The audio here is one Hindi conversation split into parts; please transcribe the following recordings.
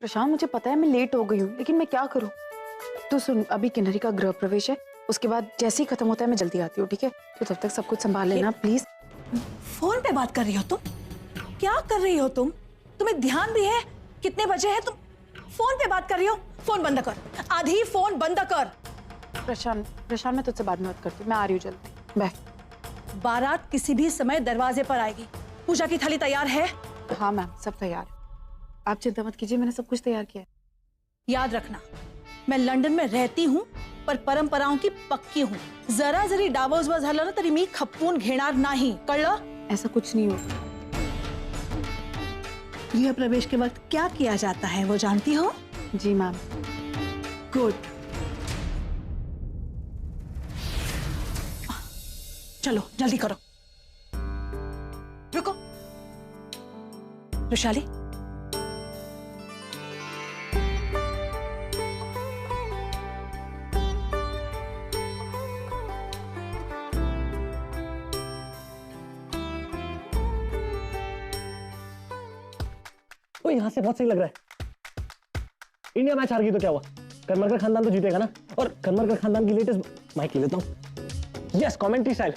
प्रशांत मुझे पता है मैं लेट हो गई हूँ, लेकिन मैं क्या करूँ। तो सुन, अभी किन्नरी का गृह प्रवेश है, उसके बाद जैसे ही खत्म होता है मैं जल्दी आती हूँ, ठीक है? तो तब तक सब कुछ संभाल लेना प्लीज। फोन पे बात कर रही हो तुम? क्या कर रही हो तुम? तुम्हें ध्यान भी है कितने बजे है? तुम फोन पे बात कर रही हो? फोन बंद कर, आधी फोन बंद कर। प्रशांत मैं तुझसे बाद में बात करती हूँ, मैं आ रही हूँ जल्दी, बाय। बारात किसी भी समय दरवाजे पर आएगी। पूजा की थाली तैयार है? हाँ मैम, सब तैयार है, आप चिंता मत कीजिए, मैंने सब कुछ तैयार किया है। याद रखना, मैं लंदन में रहती हूँ पर परंपराओं की पक्की हूँ। जरा जरी डावोस बस हल्ला ना तरी मी खप्पून घेणार नाही, कळलं? ऐसा कुछ नहीं होगा। गृह प्रवेश के वक्त क्या किया जाता है वो जानती हो? जी मैम। गुड। चलो जल्दी करो। रुको वैशाली, तो यहाँ से बहुत सही लग रहा है। इंडिया मैच हार गई तो क्या हुआ, करमरकर खानदान तो जीतेगा ना। और करमरकर खानदान की लेटेस्ट माइक ले लेता हूँ। Yes, commentary style.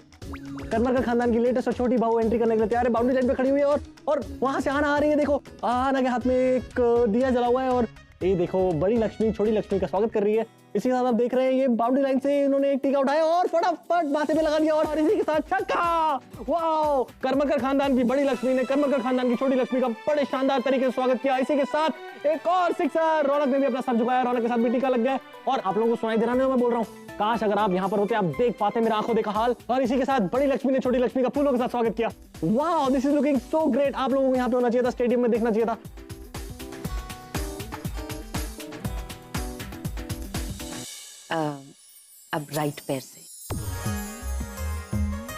करमरकर खानदान की लेटेस्ट और छोटी बहू एंट्री करने के लिए तैयार है, बाउंड्री लाइन पे खड़ी हुई है और वहां से आना आ रही है। देखो आना के हाथ में एक दिया जला हुआ है और ये देखो बड़ी लक्ष्मी छोटी लक्ष्मी का स्वागत कर रही है। इसी के साथ आप देख रहे हैं ये बाउंड्री लाइन से इन्होंने एक टीका उठाया और फटाफट बातें में लगा दिया और इसी के साथ छक्का। वाओ, करमरकर खानदान की बड़ी लक्ष्मी ने करमरकर खानदान की छोटी लक्ष्मी का बड़े शानदार तरीके से स्वागत किया। इसी के साथ एक और सिक्सर। रौनक ने भी अपना सर झुकाया, रौनक के साथ भी टीका लग गया और आप लोगों को सुनाई दे रहा है मैं बोल रहा हूँ। काश अगर आप यहाँ पर होते, आप देख पाते मेरा आंखों देखा हाल। और इसी के साथ बड़ी लक्ष्मी ने छोटी लक्ष्मी का फूलों के साथ स्वागत किया। Wow, this is looking so great. आप लोगों को यहाँ पे होना चाहिए था, स्टेडियम में देखना चाहिए था। अब राइट पैर से।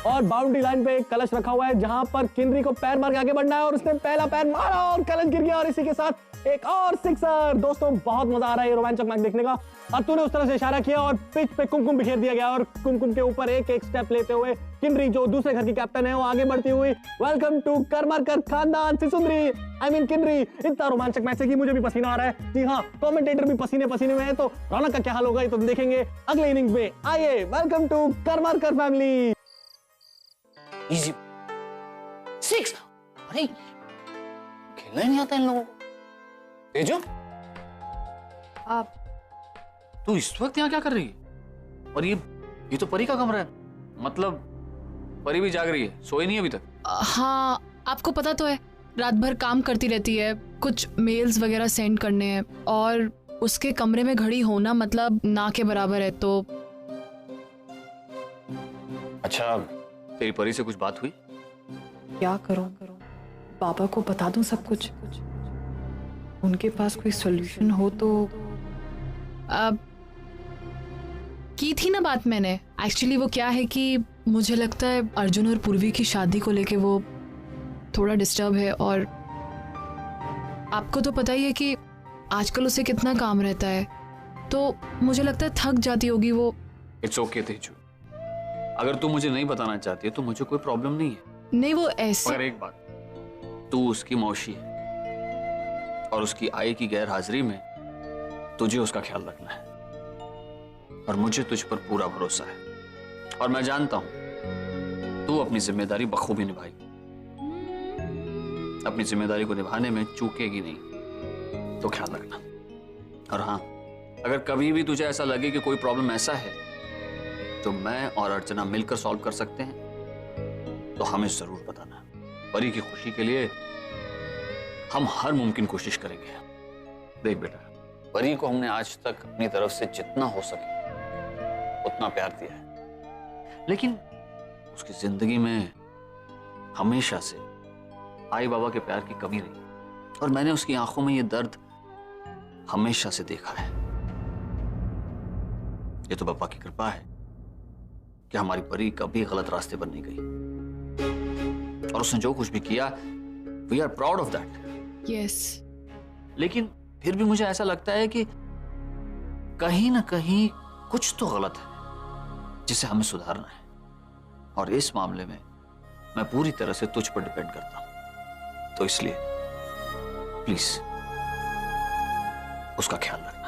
और बाउंड्री लाइन पे एक कलश रखा हुआ है जहां पर किन्नरी को पैर मार के आगे बढ़ना है और उसने पहला पैर मारा और कलश गिर गया और इसी के साथ एक और सिक्सर। दोस्तों बहुत मजा आ रहा है ये रोमांचक मैच देखने का। और तूने उस तरह से इशारा किया और पिच पे कुमकुम बिखेर दिया गया और कुमकुम के ऊपर एक एक स्टेप लेते हुए किन्नरी जो दूसरे घर की कैप्टन है वो आगे बढ़ती हुई वेलकम टू करमरकर खानदान सिसुंदरी, आई मीन किन्नरी। इतना रोमांचक मैच है कि मुझे भी पसीना आ रहा है। जी हाँ, कमेंटेटर भी पसीने पसीने में है। तो रौनक का क्या हाल होगा ये तो देखेंगे अगले इनिंग्स में। आइए, welcome to Karmarkar family. Easy 6। अरे खेलना ही नहीं आता इन लोगों को। तेजो, आप तू इस वक्त यहाँ क्या कर रही है? और ये तो परी का कमरा है, मतलब परी भी जाग रही है, सोई नहीं अभी तक? हाँ, आपको पता तो है रात भर काम करती रहती है, कुछ मेल्स वगैरह सेंड करने हैं और उसके कमरे में घड़ी होना मतलब ना के बराबर है। तो अच्छा, तेरी परी से कुछ बात हुई? क्या करूं? पापा को बता दूं सब कुछ? उनके पास कोई सॉल्यूशन हो तो। अब की थी ना बात मैंने। एक्चुअली वो क्या है कि मुझे लगता है अर्जुन और पूर्वी की शादी को लेके वो थोड़ा डिस्टर्ब है और आपको तो पता ही है कि आजकल उसे कितना काम रहता है, तो मुझे लगता है थक जाती होगी वो। इट्स ओके तेजू, अगर तू मुझे नहीं बताना चाहती है तो मुझे कोई प्रॉब्लम नहीं है। नहीं वो ऐसे। मगर एक बात, तू उसकी मौसी है और उसकी आई की गैर हाजिरी में तुझे उसका ख्याल रखना है और मुझे तुझ पर पूरा भरोसा है और मैं जानता हूं तू अपनी जिम्मेदारी बखूबी निभाएगी। अपनी जिम्मेदारी को निभाने में चूकेगी नहीं, तो ख्याल रखना। और हाँ, अगर कभी भी तुझे ऐसा लगे कि कोई प्रॉब्लम ऐसा है जो मैं और अर्चना मिलकर सॉल्व कर सकते हैं तो हमें जरूर बताना। परी की खुशी के लिए हम हर मुमकिन कोशिश करेंगे। देख बेटा, परी को हमने आज तक अपनी तरफ से जितना हो सके उतना प्यार दिया है, लेकिन उसकी जिंदगी में हमेशा से आई बाबा के प्यार की कमी रही और मैंने उसकी आंखों में ये दर्द हमेशा से देखा है। ये तो बाबा की कृपा है कि हमारी परी कभी गलत रास्ते पर नहीं गई और उसने जो कुछ भी किया, we are proud of that. Yes, लेकिन फिर भी मुझे ऐसा लगता है कि कहीं ना कहीं कुछ तो गलत है जिसे हमें सुधारना है और इस मामले में मैं पूरी तरह से तुझ पर डिपेंड करता हूं। तो इसलिए प्लीज उसका ख्याल रखना।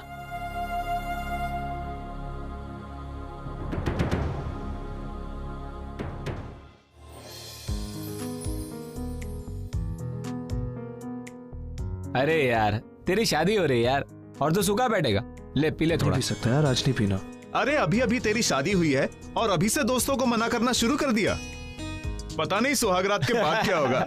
अरे यार तेरी शादी हो रही है यार, और तो सूखा बैठेगा। ले पी ले थोड़ा। पी सकता है यार, आज नहीं पीना। अरे अभी अभी तेरी शादी हुई है और अभी से दोस्तों को मना करना शुरू कर दिया। पता नहीं सुहागरात के बाद क्या होगा।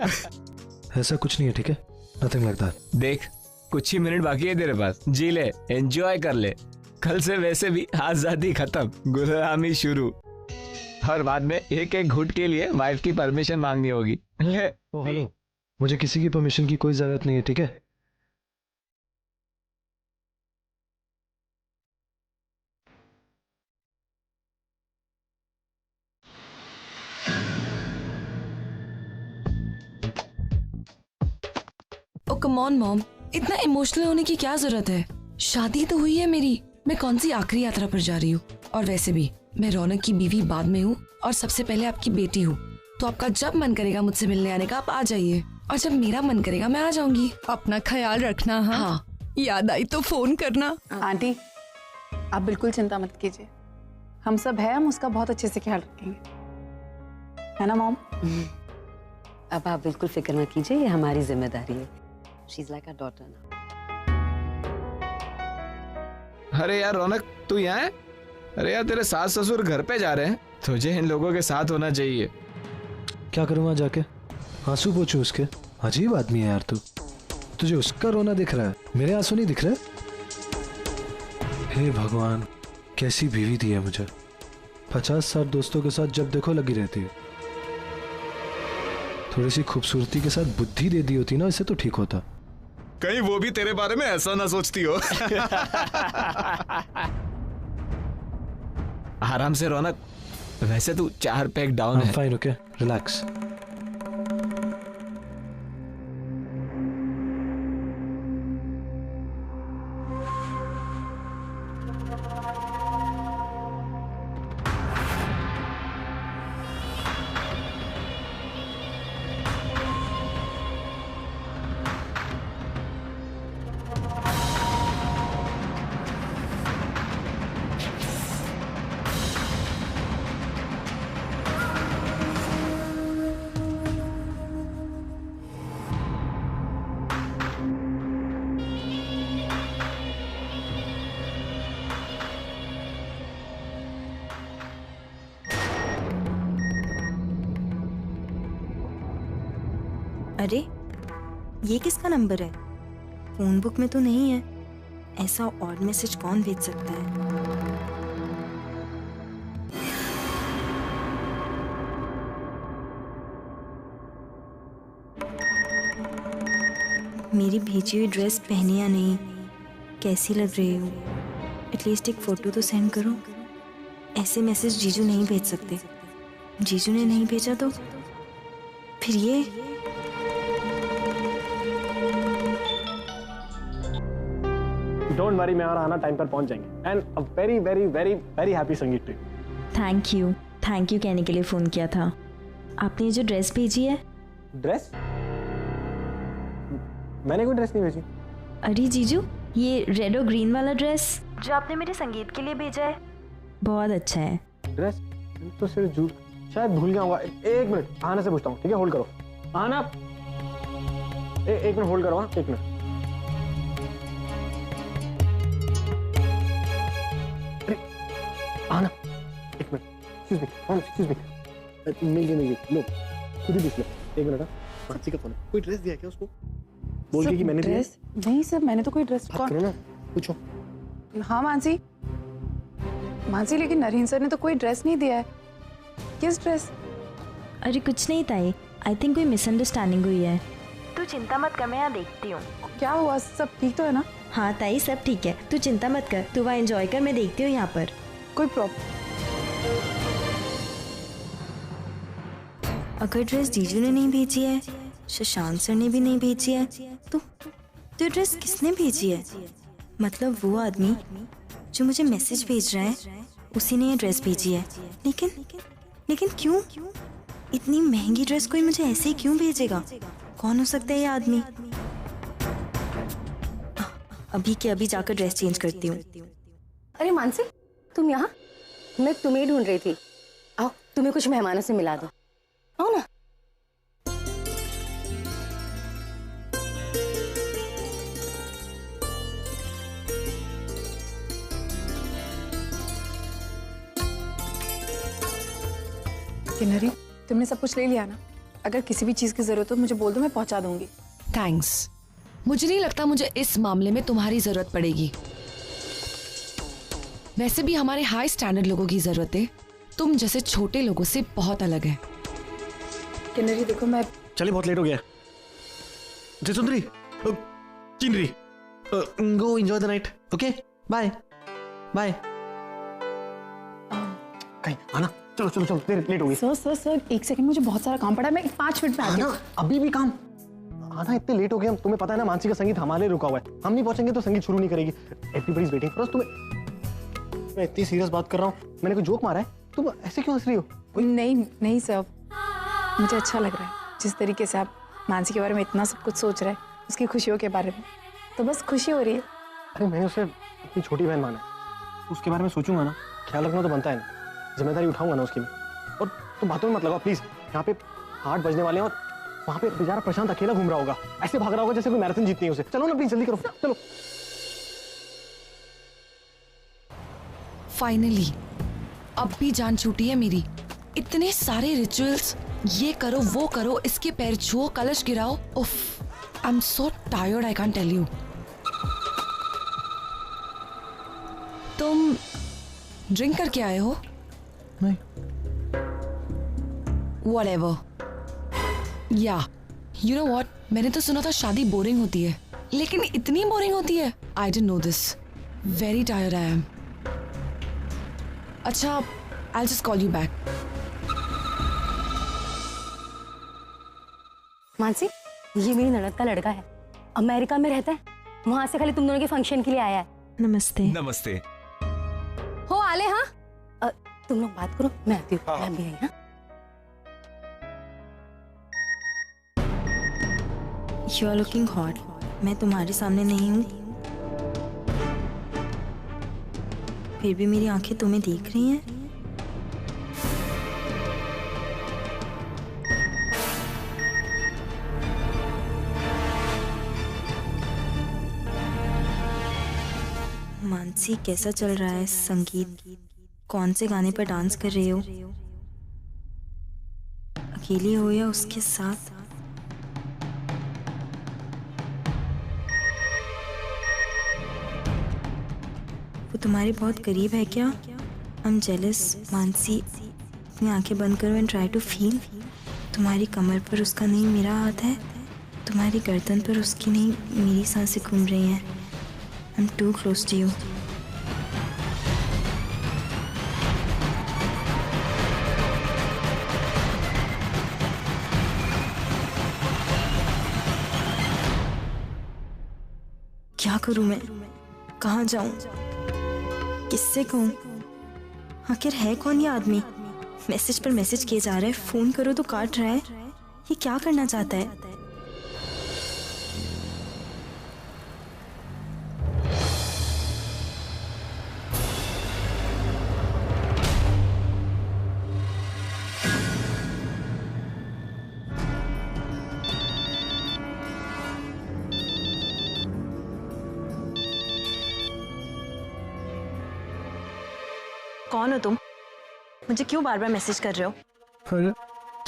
ऐसा कुछ नहीं है, ठीक है? Nothing like that. देख कुछ ही मिनट बाकी है तेरे पास, जी ले, एंजॉय कर ले। कल से वैसे भी आजादी खत्म, गुलामी शुरू। और बाद में एक एक घुट के लिए वाइफ की परमिशन मांगनी होगी। ले। ओ हेलो, मुझे किसी की परमिशन की कोई जरूरत नहीं है, ठीक है? ओ कम ऑन मॉम, इतना इमोशनल होने की क्या जरूरत है? शादी तो हुई है मेरी, मैं कौन सी आखिरी यात्रा पर जा रही हूँ? और वैसे भी मैं रौनक की बीवी बाद में हूँ और सबसे पहले आपकी बेटी हूँ। तो आपका जब मन करेगा मुझसे मिलने आने का आप आ जाइए, और जब मेरा मन करेगा मैं आ जाऊंगी। अपना ख्याल रखना। हाँ, याद आई तो फोन करना। आंटी आप बिल्कुल चिंता मत कीजिए, हम सब हैं, हम उसका बहुत अच्छे से ख्याल रखेंगे, है ना मॉम? अब आप बिल्कुल फिक्र ना कीजिए, ये हमारी जिम्मेदारी है। She is like a daughter ना। अरे यार रौनक तू यहाँ है? अरे यार तेरे सास ससुर घर पे जा रहे हैं, तुझे इन लोगों के साथ होना चाहिए। क्या करूँगा जाके? आंसू पोंछूं उसके? अजीब आदमी है यार तू। तुझे उसका रोना दिख रहा है, मेरे आंसू नहीं दिख रहे? हे भगवान, कैसी बीवी दी है मुझे। 50-60 दोस्तों के साथ जब देखो लगी रहती है। थोड़ी सी खूबसूरती के साथ बुद्धि दे दी होती ना, इससे तो ठीक होता। कहीं वो भी तेरे बारे में ऐसा ना सोचती हो। आराम से रौनक, वैसे तू 4 पैक डाउन है। Fine, okay, relax. अरे ये किसका नंबर है? फोन बुक में तो नहीं है। ऐसा ऑड मैसेज कौन भेज सकता है? मेरी भेजी हुई ड्रेस पहनी या नहीं, कैसी लग रही हूँ? एटलीस्ट एक फोटो तो सेंड करो। ऐसे मैसेज जीजू नहीं भेज सकते। जीजू ने नहीं भेजा तो फिर ये। डोंट वरी, मैं और आना टाइम पर पहुंच जाएंगे। And a very very very very happy संगीत टू यू। थैंक यू कहने के लिए फोन किया था। आपने ये जो ड्रेस भेजी है। ड्रेस? मैंने कोई ड्रेस नहीं भेजी। अरे जीजू, ये रेड और ग्रीन वाला ड्रेस जो आपने मेरे संगीत के लिए भेजा है बहुत अच्छा है। ड्रेस तो सिर्फ झूठ, शायद भूल गया होगा। एक मिनट, आना से पूछता हूँ, ठीक है? होल्ड करो। आना, एक मिनट होल्ड करो। एक मिनट। आना, एक मिनट। एक्सक्यूज मी, मिल गई। लो खुद ही देख लो। एक मिनट। मानसी का फोन है। कोई ड्रेस दिया क्या उसको? बोल के कि मैंने दिया। नहीं सर, मैंने तो कोई ड्रेस। बात करो ना, पूछो। हाँ मानसी, लेकिन नरीन सर ने तो कोई ड्रेस नहीं दिया है। किस ड्रेस? अरे कुछ नहीं ताई, आई थिंक कोई मिसअंडरस्टैंडिंग हुई है। तू चिंता मत कर, मैं यहाँ देखती हूँ। क्या हुआ, सब ठीक तो है ना? हाँ ताई, सब ठीक है, तू चिंता मत कर, तू वहाँ एंजॉय कर, मैं देखती हूँ यहाँ पर। कोई प्रॉब्लम? अगर ड्रेस जीजू ने नहीं भेजी है, शशांक सर ने भी नहीं भेजी है, तो ड्रेस किसने भेजी है? मतलब वो आदमी जो मुझे मैसेज भेज रहा है, उसी ने ये ड्रेस भेजी है। लेकिन क्यों? इतनी महंगी ड्रेस कोई मुझे ऐसे ही क्यों भेजेगा? कौन हो सकता है ये आदमी? अभी के अभी जाकर ड्रेस चेंज करती हूँ। अरे मानसी, तुम यहाँ? मैं तुम्हें ही ढूंढ रही थी। आओ, तुम्हें कुछ मेहमानों से मिला दो। आओ ना। किन्नरी, तुमने सब कुछ ले लिया ना? अगर किसी भी चीज की जरूरत हो मुझे बोल दो, मैं पहुंचा दूंगी। थैंक्स। मुझे नहीं लगता मुझे इस मामले में तुम्हारी जरूरत पड़ेगी। वैसे भी हमारे हाई स्टैंडर्ड लोगों की जरूरतें तुम जैसे छोटे लोगों से बहुत अलग है। किन्नरी देखो, मैं चलिए बहुत लेट हो गया। Jayasundari, Chinari, go enjoy the night. Okay, bye bye. कहीं आना, चलो चलो चलो, देर लेट हो गई। सर एक सेकंड, मुझे बहुत सारा काम पड़ा है, मैं 5 मिनट में आती हूँ। अभी भी काम आना, इतने लेट हो गए हम। तुम्हें पता है ना मानसी का संगीत हमारे लिए रुका हुआ है, हम नहीं पहुंचेंगे तो संगीत शुरू नहीं करेगी। Everybody is waiting for us. मैं इतनी सीरियस बात कर रहा हूँ, मैंने कोई जोक मारा है? तुम ऐसे क्यों हंस रही हो? नहीं सर, मुझे अच्छा लग रहा है जिस तरीके से आप मानसी के बारे में इतना सब कुछ सोच रहे हैं, उसकी खुशियों के बारे में, तो बस खुशी हो रही है। अरे मैंने उसे अपनी छोटी बहन माना, उसके बारे में सोचूंगा ना, ख्याल रखना तो बनता है ना, जिम्मेदारी उठाऊंगा ना उसकी मैं। और तुम बातों में मत लगाओ प्लीज। यहाँ पे 8 बजने वाले हैं और वहाँ पे बेचारा प्रशांत अकेला घूम रहा होगा, ऐसे भाग रहा होगा जैसे कोई मैराथन जीतनी है उसे। चलो ना प्लीज, जल्दी करो, चलो। फाइनली अब भी जान छूटी है मेरी। इतने सारे रिचुअल्स, ये करो वो करो, इसके पैर छुओ, कलश गिराओ। उफ, I am so tired, I can't tell you. तुम ड्रिंक करके आए हो? नहीं। Whatever. Yeah. You know what? मैंने तो सुना था शादी बोरिंग होती है, लेकिन इतनी बोरिंग होती है? I didn't know this. Very tired I am. अच्छा, I'll just call you back. Mansi, ये मेरी ननद का लड़का है, अमेरिका में रहता है, वहां से खाली तुम दोनों के फंक्शन के लिए आया है। नमस्ते। नमस्ते। हो आले? हाँ, तुम लोग बात करो, मैं आती हूँ। मैं भी आई। हाँ, यू आर लुकिंग हॉट। मैं तुम्हारे सामने नहीं हूँ, फिर भी मेरी आंखें तुम्हें देख रही हैं। मानसी, कैसा चल रहा है संगीत? कौन से गाने पर डांस कर रहे हो? अकेली हो या उसके साथ? वो तुम्हारे बहुत करीब है क्या? I am jealous. मानसी, अपनी आंखें बंद करो एंड ट्राई टू फील। तुम्हारी कमर पर उसका नहीं मेरा हाथ है, तुम्हारी गर्दन पर उसकी नहीं मेरी सांसें घूम रही हैं। I am too close to you. क्या करूं मैं? कहाँ जाऊं? किससे कहूं? आखिर है कौन ये आदमी? मैसेज पर मैसेज किए जा रहा है, फोन करो तो काट रहा है। ये क्या करना चाहता है? कौन हो तुम? मुझे क्यों बार बार मैसेज कर रहे हो? अरे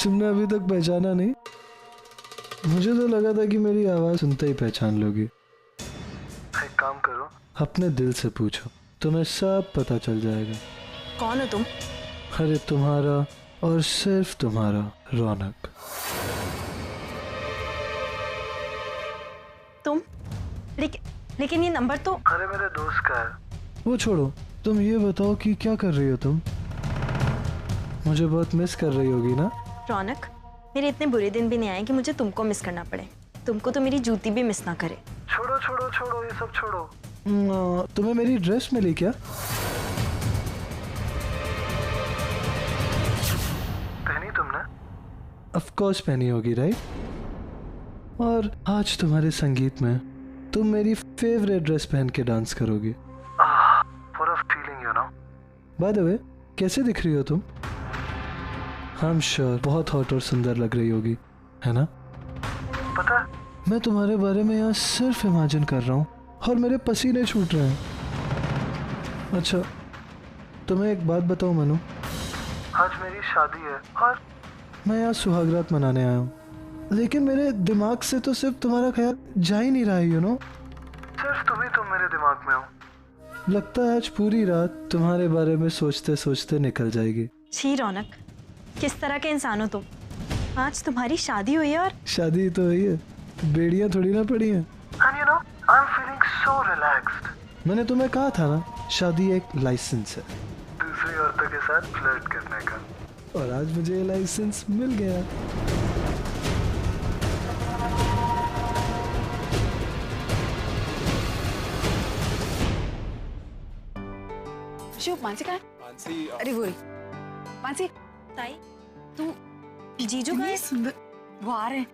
तुमने अभी तक पहचाना नहीं? मुझे तो लगा था कि मेरी आवाज सुनते ही पहचान लोगी। एक काम करो, अपने दिल से पूछो, तुम्हें सब पता चल जाएगा। कौन हो तुम? अरे तुम्हारा और सिर्फ तुम्हारा रौनक। तुम? लेकिन ये नंबर तो... अरे मेरे दोस्त का है। वो छोड़ो, तुम ये बताओ कि क्या कर रही हो तुम? मुझे बहुत मिस कर रही होगी ना? रौनक, मेरे इतने बुरे दिन भी नहीं आए कि मुझे तुमको मिस करना पड़े। तुमको तो मेरी जूती भी मिस ना करे। छोड़ो छोड़ो छोड़ो, ये सब छोड़ो। तुम्हें मेरी ड्रेस मिली क्या? पहनी तुमने? ऑफ कोर्स पहनी होगी, राइट? और आज तुम्हारे संगीत में तुम मेरी फेवरेट ड्रेस पहन के डांस करोगी। For a feeling you know. By the way, कैसे दिख रही हो तुम? आई एम श्योर बहुत हॉट और सुंदर लग रही होगी, है ना? पता, मैं तुम्हारे बारे में यहाँ सिर्फ इमेजिन कर रहा हूँ और मेरे पसीने छूट रहे हैं। अच्छा, तुम्हें एक बात बताऊँ मनु, आज मेरी शादी है और मैं यहाँ सुहागरात मनाने आया हूँ, लेकिन मेरे दिमाग से तो सिर्फ तुम्हारा ख्याल जा ही नहीं रहा है, यू नो। सिर्फ तुम ही मेरे दिमाग में हो। लगता है आज पूरी रात तुम्हारे बारे में सोचते सोचते निकल जाएगी। छी रौनक, किस तरह के इंसान हो तुम? आज तुम्हारी शादी हुई है और शादी तो हुई है, बेड़ियां थोड़ी ना पड़ी हैं। And you know, I'm feeling so relaxed. मैंने तुम्हें कहा था ना, शादी एक लाइसेंस है दूसरी औरतों के साथ फ्लर्ट करने का, और आज मुझे ये लाइसेंस मिल गया। शिव, मानसी कहाँ है? मानसी अरे वो रही। मानसी, ताई, तू जीजू का सुंदर, वो आ रहे हैं।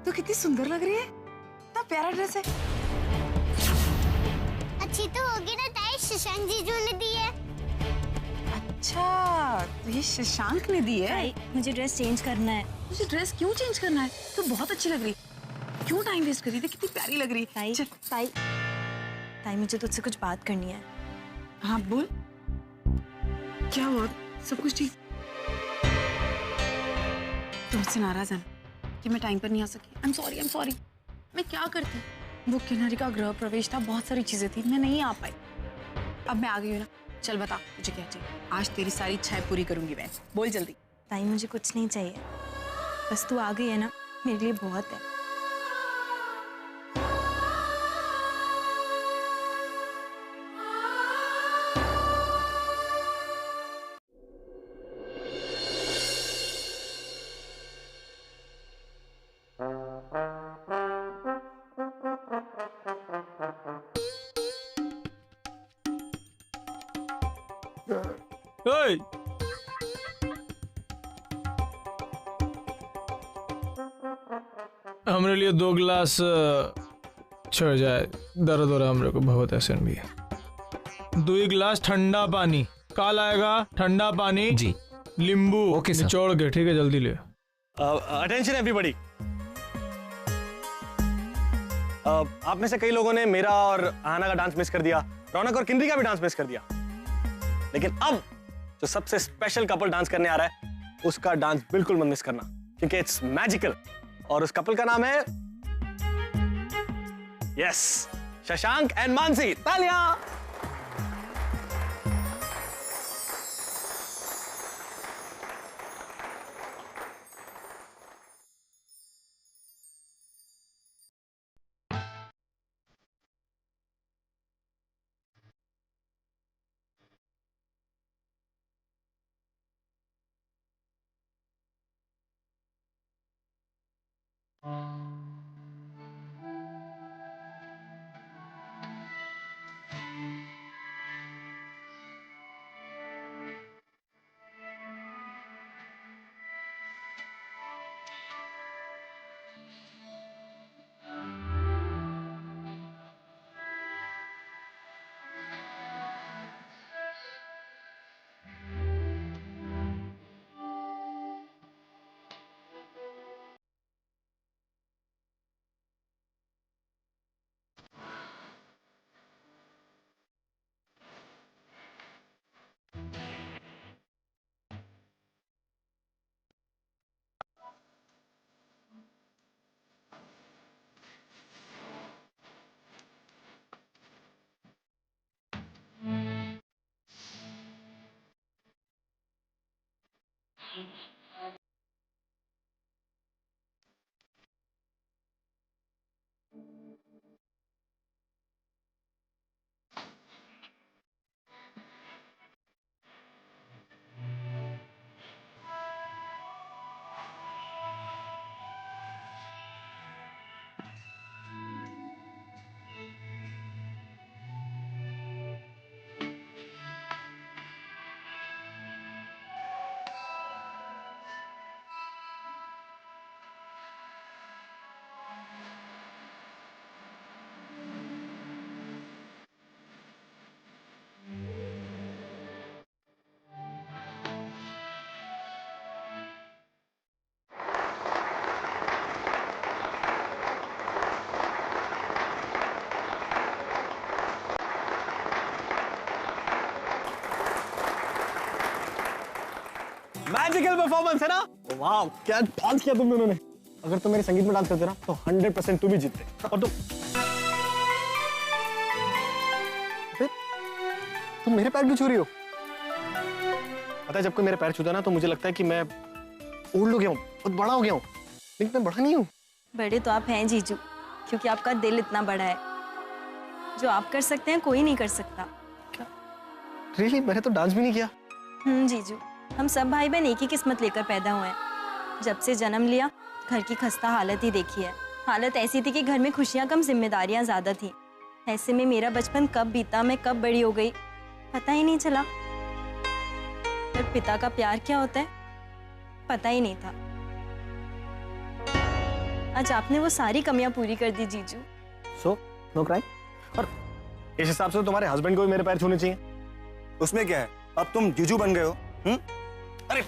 तू कितनी सुंदर लग रही है, इतना प्यारा ड्रेस है। अच्छी तो होगी ना ताई, शशांक जीजू ने दी है। अच्छा, तो ये शशांक ने दी है। ताई, मुझे ड्रेस चेंज करना है। तुझे ड्रेस क्यों चेंज करना है? तू बहुत अच्छी लग रही। क्यों टाइम वेस्ट कर रही थी? कितनी प्यारी लग रही। ताई, ताई, ताई, मुझे तुझसे कुछ बात करनी है। हाँ बोल, क्या हुआ? सब कुछ ठीक? तुम मुझसे नाराज है कि मैं टाइम पर नहीं आ सकी? I am sorry. मैं क्या करती? वो किन्नरी का गृह प्रवेश था, बहुत सारी चीजें थी, मैं नहीं आ पाई। अब मैं आ गई हूँ ना, चल बता मुझे क्या चाहिए। आज तेरी सारी इच्छाएं पूरी करूंगी मैं, बोल जल्दी। ताई, मुझे कुछ नहीं चाहिए, बस तू आ गई है ना, मेरे लिए बहुत है। ओए! हमरे लिए 2 गिलास छोड़ जाए, दर्द हो रहा है हमरे को बहुत, ऐसे भी है। 2 गिलास ठंडा पानी, काल आएगा ठंडा पानी जी, नींबू ओके निचोड़ के, ठीक है, जल्दी ले। अटेंशन एवरीबॉडी, आप में से कई लोगों ने मेरा और आना का डांस मिस कर दिया, रौनक और किन्नरी का भी डांस मिस कर दिया, लेकिन अब जो सबसे स्पेशल कपल डांस करने आ रहा है उसका डांस बिल्कुल मत मिस करना, क्योंकि इट्स मैजिकल, और उस कपल का नाम है यस, शशांक एंड मानसी। तालियां। मैजिकल परफॉर्मेंस है ना? वाह, क्या डांस किया तुम दोनों ने। अगर तुम मेरे संगीत में डांस करते ना तो 100% तुम ही जीतते। और तुम मेरे पैर क्यों छू रही हो? पता है, जब कोई मेरे पैर छूता है ना तो मुझे लगता है कि मैं ओल्ड हो गया हूँ, बहुत बड़ा हो गया हूँ, लेकिन मैं बड़ा नहीं हूँ। बड़े तो आप हैं जीजू, क्योंकि आपका दिल इतना बड़ा है। जो आप कर सकते हैं कोई नहीं कर सकता। रियली? मैंने तो डांस भी नहीं किया। जीजू, हम सब भाई बहन एक ही किस्मत लेकर पैदा हुए हैं। जब से जन्म लिया घर की खस्ता हालत ही देखी है। हालत ऐसी थी कि घर में खुशियां कम, जिम्मेदारियां ज्यादा थी। ऐसे में मेरा बचपन कब बीता, मैं कब बड़ी हो गई, पता ही नहीं चला। पर पिता का प्यार क्या होता है पता ही नहीं था। आज आपने वो सारी कमियां पूरी कर दी जीजू। So no cry. और इस हिसाब से तो तुम्हारे हस्बैंड को भी मेरे पैर छूने चाहिए। उसमें क्या है, अब तुम जीजू बन गए हो। अरे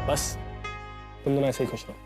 बस, तुम दोनों ऐसे ही खुश रहो।